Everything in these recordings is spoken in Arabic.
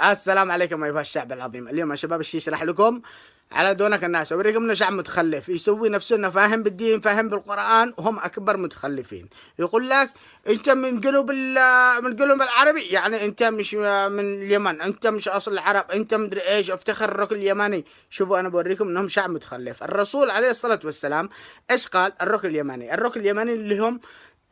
السلام عليكم أيها الشعب العظيم. اليوم يا شباب الشيء يشرح لكم على دونك الناس، أوريكم إنه شعب متخلف يسوي نفسه إنه فاهم بالدين فاهم بالقرآن، وهم أكبر متخلفين. يقول لك أنت من قلوب العربي، يعني أنت مش من اليمن، أنت مش أصل العرب، أنت مدري إيش، افتخر الركن اليماني. شوفوا أنا بوريكم إنهم شعب متخلف. الرسول عليه الصلاة والسلام إيش قال؟ الركن اليماني، الركن اليماني اللي هم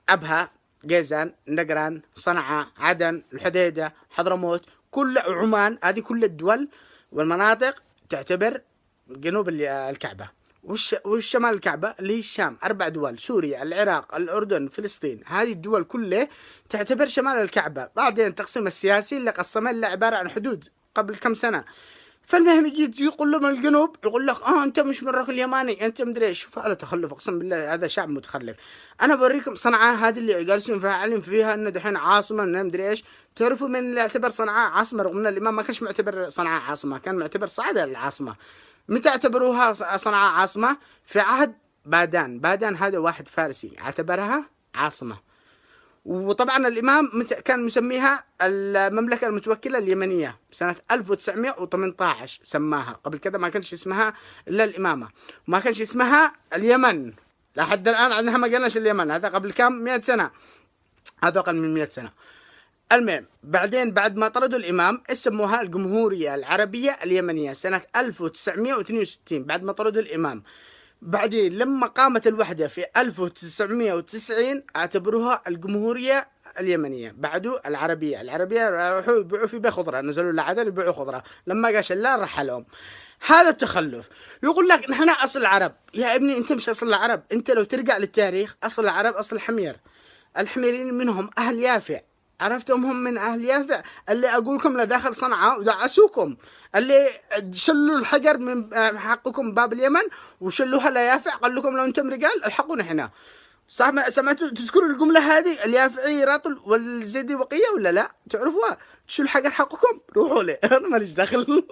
أبها، جيزان، نقران، صنعاء، عدن، الحديدة، حضرموت، كل عمان، هذه كل الدول والمناطق تعتبر جنوب الكعبة. والشمال الكعبة اللي هي الشام، 4 دول: سوريا، العراق، الأردن، فلسطين. هذه الدول كلها تعتبر شمال الكعبة. بعدين التقسيم السياسي اللي قسمه اللي عبارة عن حدود قبل كم سنة. فالمهم يجي يقول له من الجنوب، يقول لك انت مش من الركن اليماني، انت مدري ايش. فعلا تخلف، اقسم بالله هذا شعب متخلف. انا بوريكم صنعاء هذه اللي جالسين فاعلين فيها انه دحين عاصمه من مدري ايش. تعرفوا من اللي اعتبر صنعاء عاصمه، رغم ان الامام ما كانش معتبر صنعاء عاصمه، كان معتبر صعدة العاصمه. متى اعتبروها صنعاء عاصمه؟ في عهد بادان. بادان هذا واحد فارسي اعتبرها عاصمه. وطبعا الإمام كان مسميها المملكة المتوكلة اليمنية سنة 1918 سماها. قبل كذا ما كانش اسمها إلا الإمامة، وما كانش اسمها اليمن لحد الآن. عنها ما قلناش اليمن. هذا قبل كم 100 سنة، هذا أقل من 100 سنة. المهم بعدين بعد ما طردوا الإمام سموها الجمهورية العربية اليمنية سنة 1962 بعد ما طردوا الإمام. بعدين لما قامت الوحدة في 1990 اعتبروها الجمهورية اليمنية. بعدوا العربية راحوا يبيعوا في بيع خضرة، نزلوا لعدن يبيعوا خضرة. لما قاش الله رحلهم. هذا التخلف. يقول لك نحن أصل العرب. يا ابني أنت مش أصل العرب. أنت لو ترجع للتاريخ أصل العرب أصل الحمير. الحميريين منهم أهل يافع، عرفتم؟ هم من أهل يافع اللي أقول لكم لداخل صنعاء ودعسوكم، اللي شلوا الحجر من حقكم باب اليمن وشلوها ليافع. قال لكم لو أنتم رجال الحقونا إحنا. صح؟ سمعتوا تذكروا الجملة هذه؟ اليافعي راطل والزيدي وقية ولا لا؟ تعرفوها؟ تشلوا الحجر حقكم روحوا لي. أنا ماليش دخل.